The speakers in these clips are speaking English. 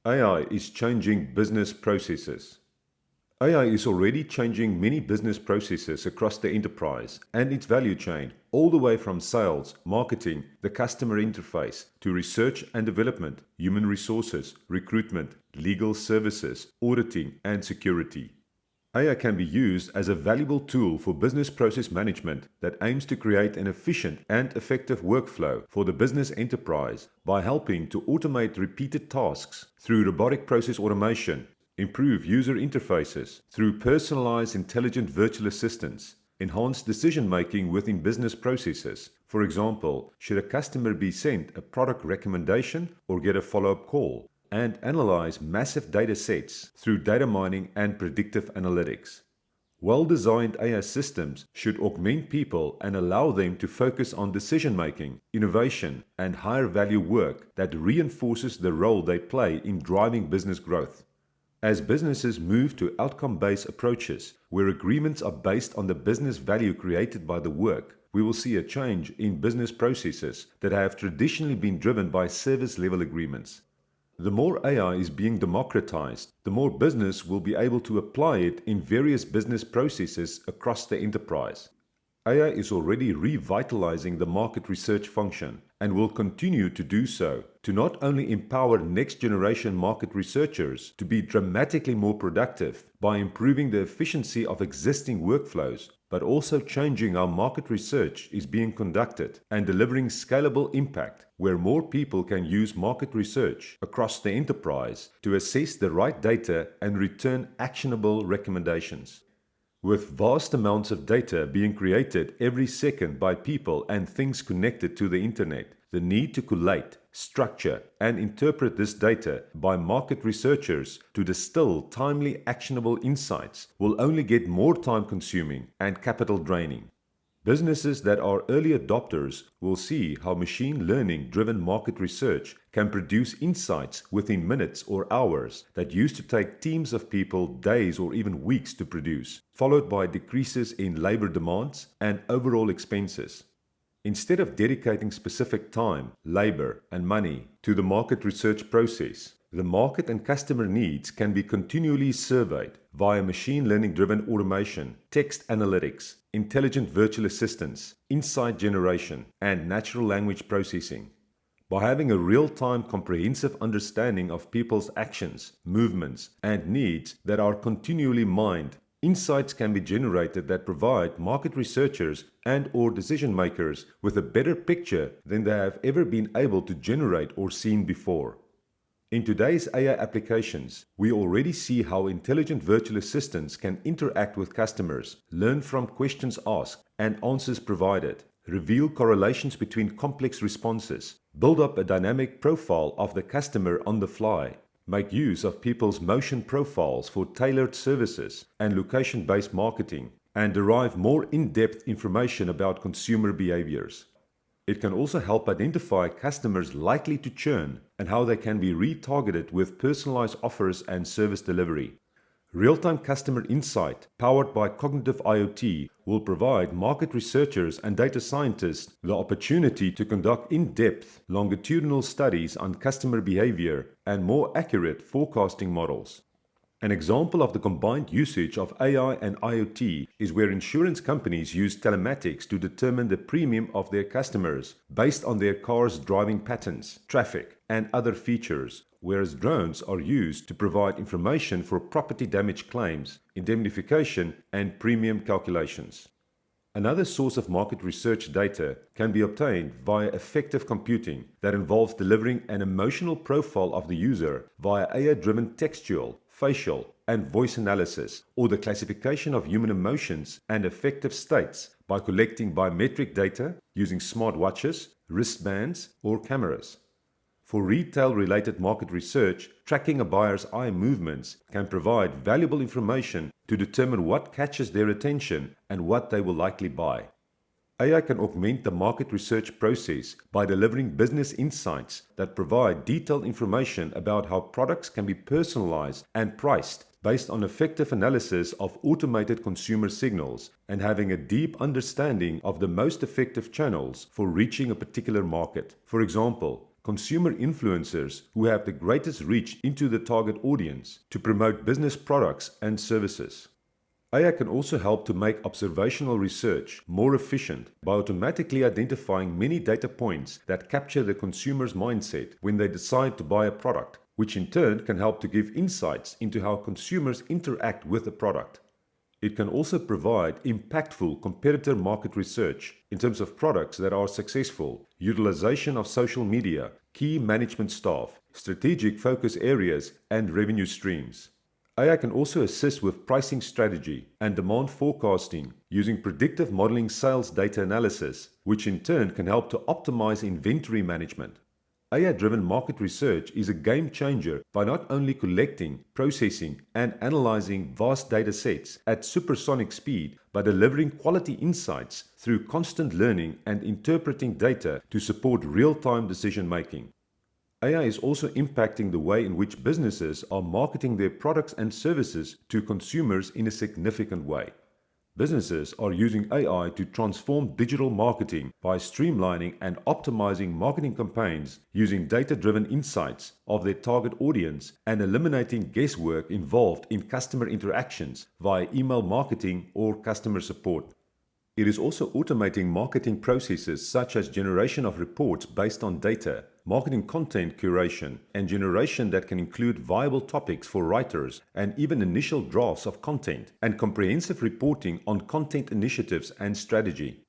AI is changing business processes. AI is already changing many business processes across the enterprise and its value chain, all the way from sales, marketing, the customer interface, to research and development, human resources, recruitment, legal services, auditing, and security. AI can be used as a valuable tool for business process management that aims to create an efficient and effective workflow for the business enterprise by helping to automate repeated tasks through robotic process automation, improve user interfaces through personalized intelligent virtual assistants, enhance decision-making within business processes. For example, should a customer be sent a product recommendation or get a follow-up call, and analyze massive data sets through data mining and predictive analytics. Well-designed AI systems should augment people and allow them to focus on decision-making, innovation, and higher-value work that reinforces the role they play in driving business growth. As businesses move to outcome-based approaches, where agreements are based on the business value created by the work, we will see a change in business processes that have traditionally been driven by service-level agreements. The more AI is being democratized, the more business will be able to apply it in various business processes across the enterprise. AI is already revitalizing the market research function and will continue to do so to not only empower next-generation market researchers to be dramatically more productive by improving the efficiency of existing workflows, but also changing how market research is being conducted and delivering scalable impact where more people can use market research across the enterprise to assess the right data and return actionable recommendations. With vast amounts of data being created every second by people and things connected to the internet, the need to collate, structure, and interpret this data by market researchers to distill timely, actionable insights will only get more time-consuming and capital-draining. Businesses that are early adopters will see how machine learning-driven market research can produce insights within minutes or hours that used to take teams of people days or even weeks to produce, followed by decreases in labor demands and overall expenses. Instead of dedicating specific time, labor, and money to the market research process, the market and customer needs can be continually surveyed via machine learning-driven automation, text analytics, intelligent virtual assistants, insight generation, and natural language processing. By having a real-time comprehensive understanding of people's actions, movements, and needs that are continually mined, insights can be generated that provide market researchers and/or decision makers with a better picture than they have ever been able to generate or seen before. In today's AI applications, we already see how intelligent virtual assistants can interact with customers, learn from questions asked and answers provided, reveal correlations between complex responses, build up a dynamic profile of the customer on the fly, make use of people's motion profiles for tailored services and location-based marketing, and derive more in-depth information about consumer behaviors. It can also help identify customers likely to churn and how they can be retargeted with personalized offers and service delivery. Real-time customer insight, powered by cognitive IoT, will provide market researchers and data scientists the opportunity to conduct in-depth, longitudinal studies on customer behavior and more accurate forecasting models. An example of the combined usage of AI and IoT is where insurance companies use telematics to determine the premium of their customers based on their car's driving patterns, traffic, and other features, whereas drones are used to provide information for property damage claims, indemnification, and premium calculations. Another source of market research data can be obtained via effective computing that involves delivering an emotional profile of the user via AI-driven textual, facial, and voice analysis, or the classification of human emotions and affective states by collecting biometric data using smartwatches, wristbands, or cameras. For retail-related market research, tracking a buyer's eye movements can provide valuable information to determine what catches their attention and what they will likely buy. AI can augment the market research process by delivering business insights that provide detailed information about how products can be personalized and priced based on effective analysis of automated consumer signals and having a deep understanding of the most effective channels for reaching a particular market. For example, consumer influencers who have the greatest reach into the target audience to promote business products and services. AI can also help to make observational research more efficient by automatically identifying many data points that capture the consumer's mindset when they decide to buy a product, which in turn can help to give insights into how consumers interact with the product. It can also provide impactful competitor market research in terms of products that are successful, utilization of social media, key management staff, strategic focus areas, and revenue streams. AI can also assist with pricing strategy and demand forecasting using predictive modeling sales data analysis, which in turn can help to optimize inventory management. AI-driven market research is a game changer by not only collecting, processing, and analyzing vast data sets at supersonic speed, but delivering quality insights through constant learning and interpreting data to support real-time decision-making. AI is also impacting the way in which businesses are marketing their products and services to consumers in a significant way. Businesses are using AI to transform digital marketing by streamlining and optimizing marketing campaigns using data-driven insights of their target audience and eliminating guesswork involved in customer interactions via email marketing or customer support. It is also automating marketing processes such as generation of reports based on data, marketing content curation, and generation that can include viable topics for writers and even initial drafts of content, and comprehensive reporting on content initiatives and strategy.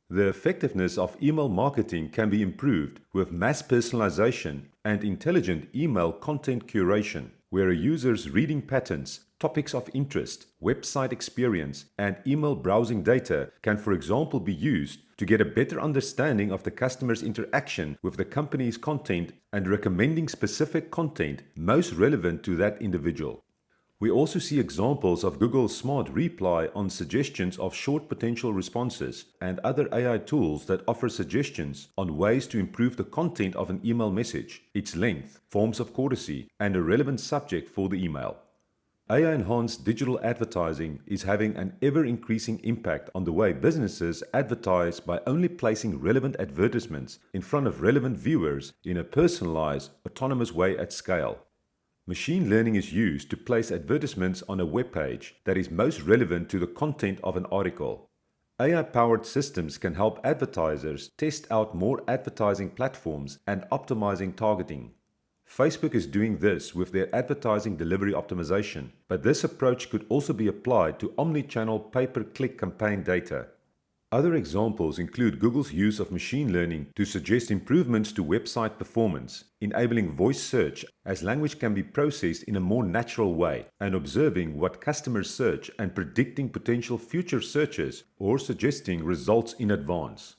The effectiveness of email marketing can be improved with mass personalization and intelligent email content curation, where a user's reading patterns, topics of interest, website experience, and email browsing data can, for example, be used to get a better understanding of the customer's interaction with the company's content and recommending specific content most relevant to that individual. We also see examples of Google's Smart Reply on suggestions of short potential responses and other AI tools that offer suggestions on ways to improve the content of an email message, its length, forms of courtesy, and a relevant subject for the email. AI-enhanced digital advertising is having an ever-increasing impact on the way businesses advertise by only placing relevant advertisements in front of relevant viewers in a personalized, autonomous way at scale. Machine learning is used to place advertisements on a web page that is most relevant to the content of an article. AI-powered systems can help advertisers test out more advertising platforms and optimizing targeting. Facebook is doing this with their advertising delivery optimization, but this approach could also be applied to omni-channel pay-per-click campaign data. Other examples include Google's use of machine learning to suggest improvements to website performance, enabling voice search as language can be processed in a more natural way, and observing what customers search and predicting potential future searches or suggesting results in advance.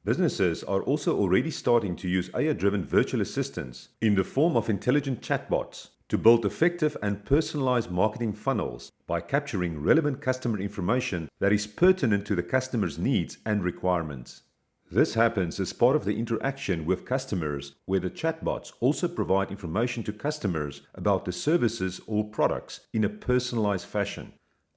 Businesses are also already starting to use AI-driven virtual assistants in the form of intelligent chatbots to build effective and personalized marketing funnels by capturing relevant customer information that is pertinent to the customer's needs and requirements. This happens as part of the interaction with customers, where the chatbots also provide information to customers about the services or products in a personalized fashion.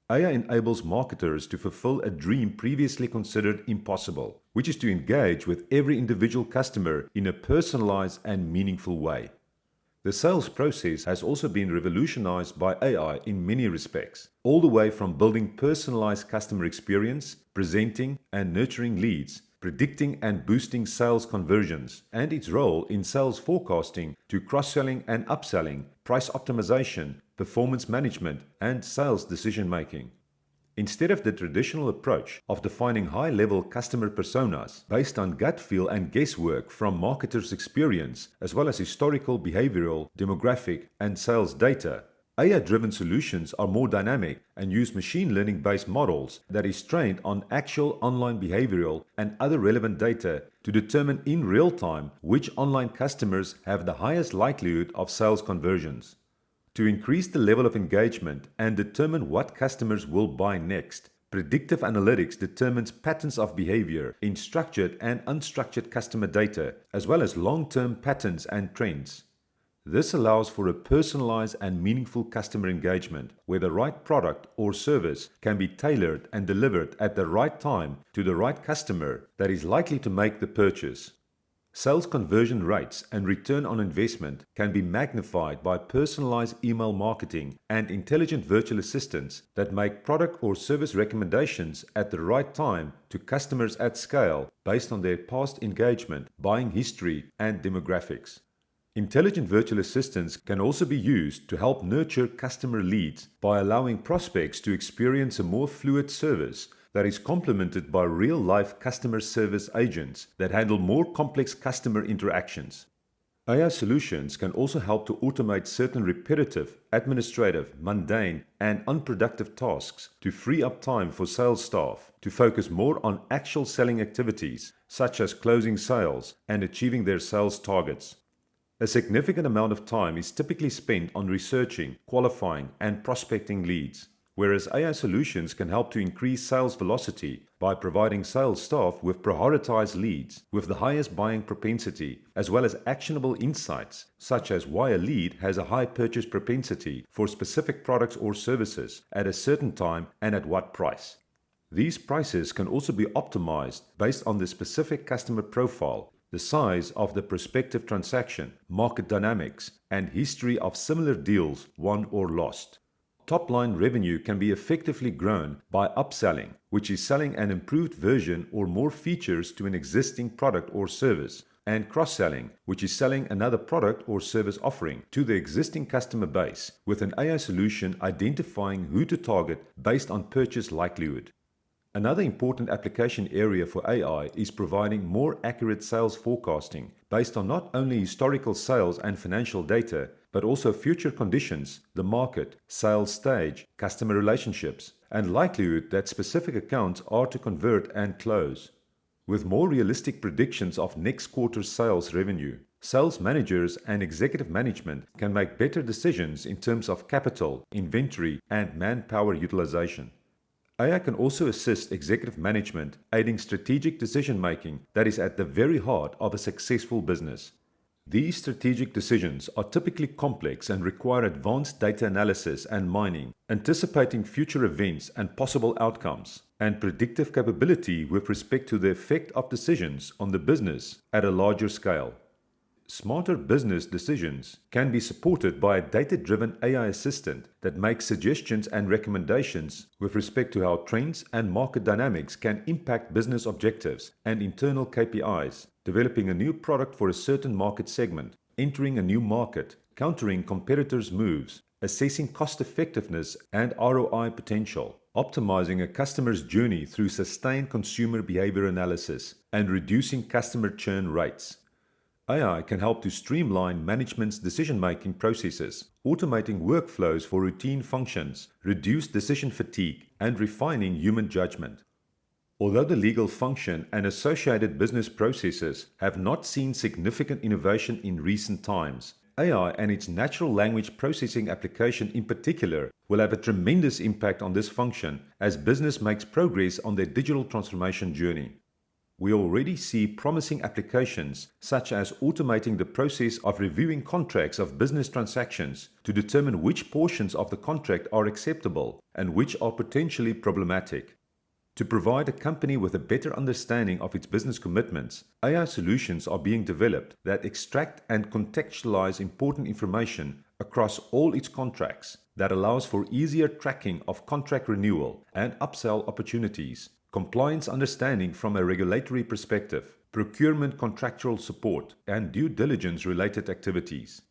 AI enables marketers to fulfill a dream previously considered impossible, which is to engage with every individual customer in a personalized and meaningful way. The sales process has also been revolutionized by AI in many respects, all the way from building personalized customer experience, presenting and nurturing leads, predicting and boosting sales conversions, and its role in sales forecasting to cross-selling and upselling, price optimization, performance management, and sales decision-making. Instead of the traditional approach of defining high-level customer personas based on gut feel and guesswork from marketers' experience, as well as historical, behavioral, demographic, and sales data, AI-driven solutions are more dynamic and use machine learning-based models that is trained on actual online behavioral and other relevant data to determine in real time which online customers have the highest likelihood of sales conversions. To increase the level of engagement and determine what customers will buy next, Predictive Analytics determines patterns of behavior in structured and unstructured customer data, as well as long-term patterns and trends. This allows for a personalized and meaningful customer engagement, where the right product or service can be tailored and delivered at the right time to the right customer that is likely to make the purchase. Sales conversion rates and return on investment can be magnified by personalized email marketing and intelligent virtual assistants that make product or service recommendations at the right time to customers at scale based on their past engagement, buying history, and demographics. Intelligent virtual assistants can also be used to help nurture customer leads by allowing prospects to experience a more fluid service that is complemented by real-life customer service agents that handle more complex customer interactions. AI solutions can also help to automate certain repetitive, administrative, mundane, and unproductive tasks to free up time for sales staff to focus more on actual selling activities, such as closing sales and achieving their sales targets. A significant amount of time is typically spent on researching, qualifying, and prospecting leads, whereas AI solutions can help to increase sales velocity by providing sales staff with prioritized leads with the highest buying propensity, as well as actionable insights, such as why a lead has a high purchase propensity for specific products or services at a certain time and at what price. These prices can also be optimized based on the specific customer profile, the size of the prospective transaction, market dynamics, and history of similar deals won or lost. Top-line revenue can be effectively grown by upselling, which is selling an improved version or more features to an existing product or service, and cross-selling, which is selling another product or service offering to the existing customer base, with an AI solution identifying who to target based on purchase likelihood. Another important application area for AI is providing more accurate sales forecasting based on not only historical sales and financial data, but also future conditions, the market, sales stage, customer relationships, and likelihood that specific accounts are to convert and close. With more realistic predictions of next quarter's sales revenue, sales managers and executive management can make better decisions in terms of capital, inventory, and manpower utilization. AI can also assist executive management, aiding strategic decision-making that is at the very heart of a successful business. These strategic decisions are typically complex and require advanced data analysis and mining, anticipating future events and possible outcomes, and predictive capability with respect to the effect of decisions on the business at a larger scale. Smarter business decisions can be supported by a data-driven AI assistant that makes suggestions and recommendations with respect to how trends and market dynamics can impact business objectives and internal KPIs, developing a new product for a certain market segment, entering a new market, countering competitors' moves, assessing cost-effectiveness and ROI potential, optimizing a customer's journey through sustained consumer behavior analysis, and reducing customer churn rates. AI can help to streamline management's decision-making processes, automating workflows for routine functions, reduce decision fatigue, and refining human judgment. Although the legal function and associated business processes have not seen significant innovation in recent times, AI and its natural language processing application in particular will have a tremendous impact on this function as business makes progress on their digital transformation journey. We already see promising applications such as automating the process of reviewing contracts of business transactions to determine which portions of the contract are acceptable and which are potentially problematic. To provide a company with a better understanding of its business commitments, AI solutions are being developed that extract and contextualize important information across all its contracts that allows for easier tracking of contract renewal and upsell opportunities, compliance understanding from a regulatory perspective, procurement contractual support, and due diligence related activities.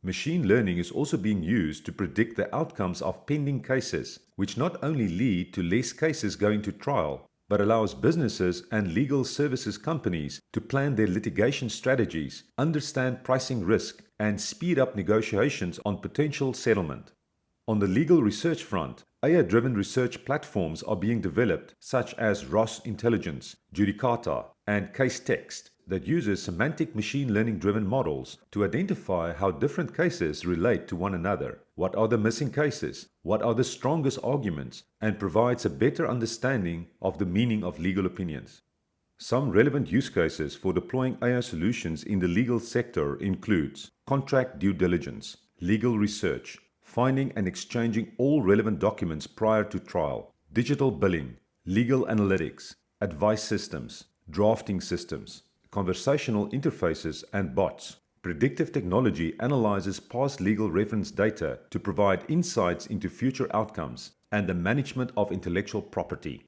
Machine learning is also being used to predict the outcomes of pending cases, which not only lead to less cases going to trial, but allows businesses and legal services companies to plan their litigation strategies, understand pricing risk, and speed up negotiations on potential settlement. On the legal research front, AI-driven research platforms are being developed such as Ross Intelligence, Judicata, and Case Text that uses semantic machine learning-driven models to identify how different cases relate to one another, what are the missing cases, what are the strongest arguments, and provides a better understanding of the meaning of legal opinions. Some relevant use cases for deploying AI solutions in the legal sector includes contract due diligence, legal research, finding and exchanging all relevant documents prior to trial, digital billing, legal analytics, advice systems, drafting systems, conversational interfaces, and bots. Predictive technology analyzes past legal reference data to provide insights into future outcomes and the management of intellectual property.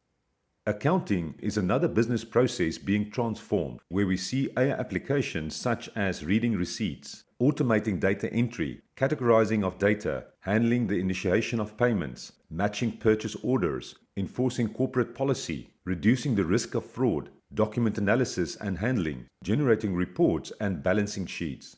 Accounting is another business process being transformed, where we see AI applications such as reading receipts, automating data entry, categorizing of data, handling the initiation of payments, matching purchase orders, enforcing corporate policy, reducing the risk of fraud, document analysis and handling, generating reports, and balancing sheets.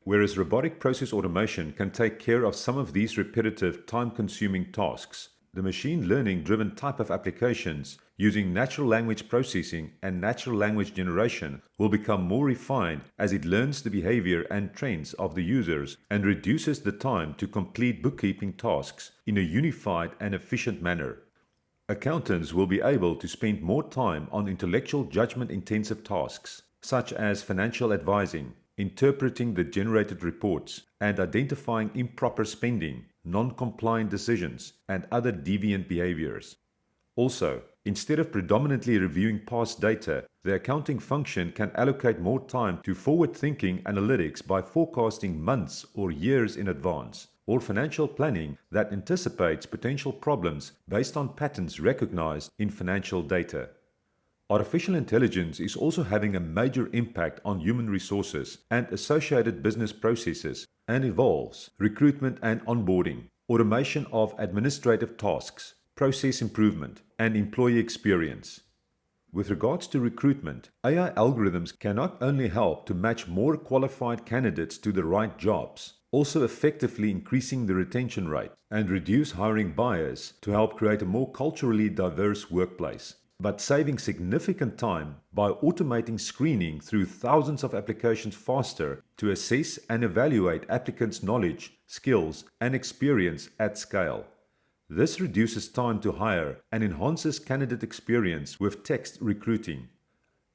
Whereas robotic process automation can take care of some of these repetitive, time-consuming tasks, the machine learning-driven type of applications using natural language processing and natural language generation will become more refined as it learns the behavior and trends of the users and reduces the time to complete bookkeeping tasks in a unified and efficient manner. Accountants will be able to spend more time on intellectual judgment-intensive tasks, such as financial advising, interpreting the generated reports, and identifying improper spending, non-compliant decisions, and other deviant behaviors. Also, instead of predominantly reviewing past data, the accounting function can allocate more time to forward-thinking analytics by forecasting months or years in advance, or financial planning that anticipates potential problems based on patterns recognized in financial data. Artificial intelligence is also having a major impact on human resources and associated business processes and involves recruitment and onboarding, automation of administrative tasks, process improvement, and employee experience. With regards to recruitment, AI algorithms can not only help to match more qualified candidates to the right jobs, also effectively increasing the retention rate and reduce hiring bias to help create a more culturally diverse workplace, but saving significant time by automating screening through thousands of applications faster to assess and evaluate applicants' knowledge, skills, and experience at scale. This reduces time to hire and enhances candidate experience with text recruiting.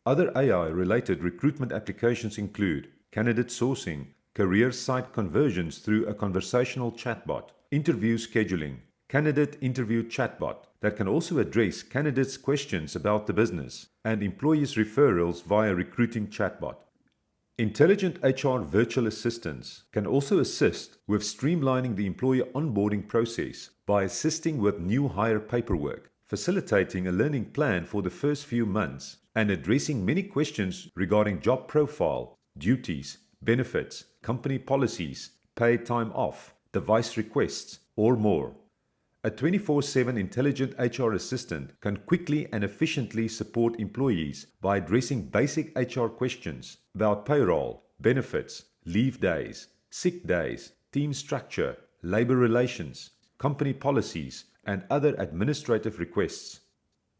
Other AI-related recruitment applications include candidate sourcing, career site conversions through a conversational chatbot, interview scheduling, candidate interview chatbot that can also address candidates' questions about the business, and employees' referrals via recruiting chatbot. Intelligent HR virtual assistants can also assist with streamlining the employee onboarding process by assisting with new hire paperwork, facilitating a learning plan for the first few months, and addressing many questions regarding job profile, duties, benefits, company policies, paid time off, device requests, or more. A 24/7 intelligent HR assistant can quickly and efficiently support employees by addressing basic HR questions about payroll, benefits, leave days, sick days, team structure, labor relations, company policies, and other administrative requests.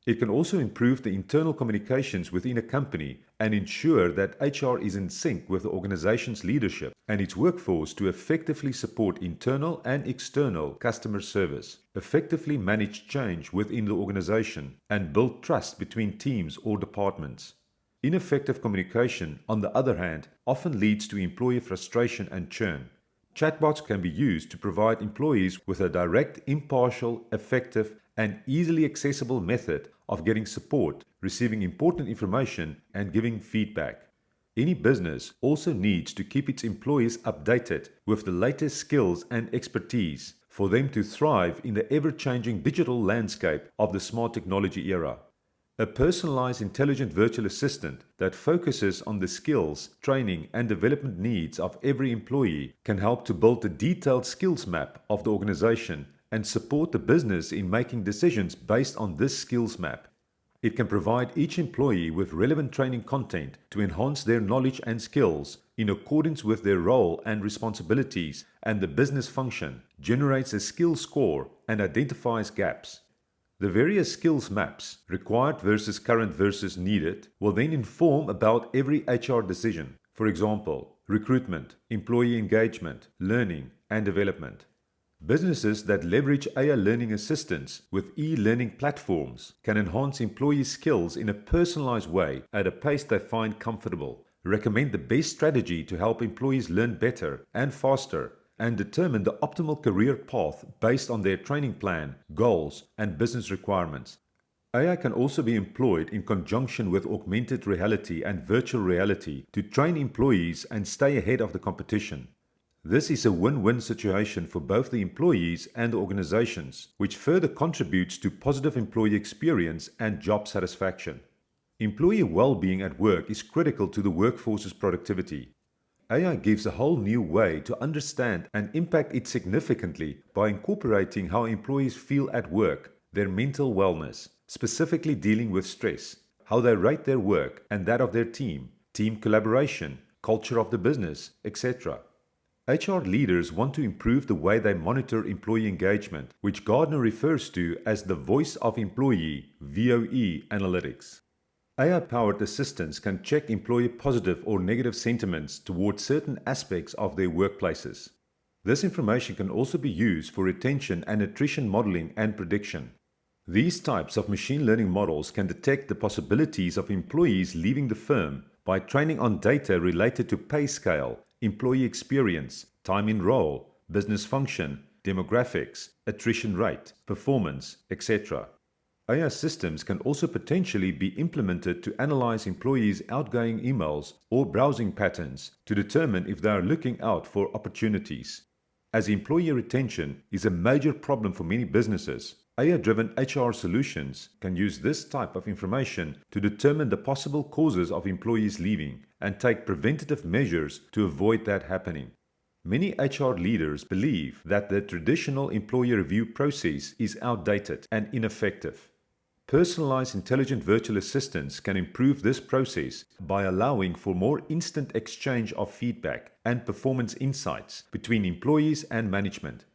It can also improve the internal communications within a company and ensure that HR is in sync with the organization's leadership and its workforce to effectively support internal and external customer service, effectively manage change within the organization, and build trust between teams or departments. Ineffective communication, on the other hand, often leads to employee frustration and churn. Chatbots can be used to provide employees with a direct, impartial, effective, and easily accessible method of getting support, receiving important information, and giving feedback. Any business also needs to keep its employees updated with the latest skills and expertise for them to thrive in the ever-changing digital landscape of the smart technology era. A personalized intelligent virtual assistant that focuses on the skills, training, and development needs of every employee can help to build a detailed skills map of the organization and support the business in making decisions based on this skills map. It can provide each employee with relevant training content to enhance their knowledge and skills in accordance with their role and responsibilities and the business function, generates a skills score, and identifies gaps. The various skills maps, required versus current versus needed, will then inform about every HR decision. For example, recruitment, employee engagement, learning, and development. Businesses that leverage AI learning assistants with e-learning platforms can enhance employee skills in a personalized way at a pace they find comfortable, recommend the best strategy to help employees learn better and faster, and determine the optimal career path based on their training plan, goals, and business requirements. AI can also be employed in conjunction with augmented reality and virtual reality to train employees and stay ahead of the competition. This is a win-win situation for both the employees and the organizations, which further contributes to positive employee experience and job satisfaction. Employee well-being at work is critical to the workforce's productivity. AI gives a whole new way to understand and impact it significantly by incorporating how employees feel at work, their mental wellness, specifically dealing with stress, how they rate their work and that of their team collaboration, culture of the business, etc. HR leaders want to improve the way they monitor employee engagement, which Gardner refers to as the voice of employee (VOE) analytics. AI-powered assistants can check employee positive or negative sentiments towards certain aspects of their workplaces. This information can also be used for retention and attrition modeling and prediction. These types of machine learning models can detect the possibilities of employees leaving the firm by training on data related to pay scale, employee experience, time in role, business function, demographics, attrition rate, performance, etc. AI systems can also potentially be implemented to analyze employees' outgoing emails or browsing patterns to determine if they are looking out for opportunities. As employee retention is a major problem for many businesses, AI-driven HR solutions can use this type of information to determine the possible causes of employees leaving and take preventative measures to avoid that happening. Many HR leaders believe that the traditional employee review process is outdated and ineffective. Personalized intelligent virtual assistants can improve this process by allowing for more instant exchange of feedback and performance insights between employees and management.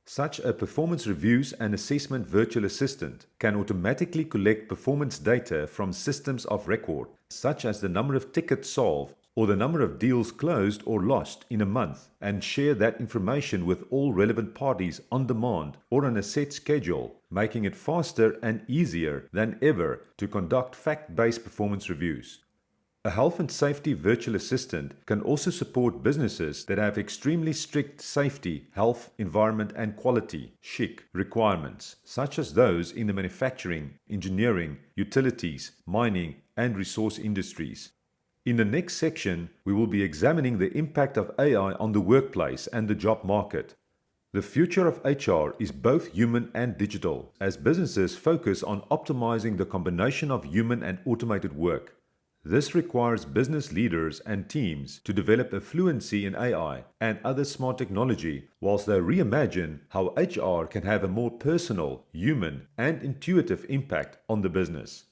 Such a performance reviews and assessment virtual assistant can automatically collect performance data from systems of record, such as the number of tickets solved or the number of deals closed or lost in a month, and share that information with all relevant parties on demand or on a set schedule, making it faster and easier than ever to conduct fact-based performance reviews. A health and safety virtual assistant can also support businesses that have extremely strict safety, health, environment and quality (SHIC) requirements, such as those in the manufacturing, engineering, utilities, mining and resource industries. In the next section, we will be examining the impact of AI on the workplace and the job market. The future of HR is both human and digital, as businesses focus on optimizing the combination of human and automated work. This requires business leaders and teams to develop a fluency in AI and other smart technology whilst they reimagine how HR can have a more personal, human, and intuitive impact on the business.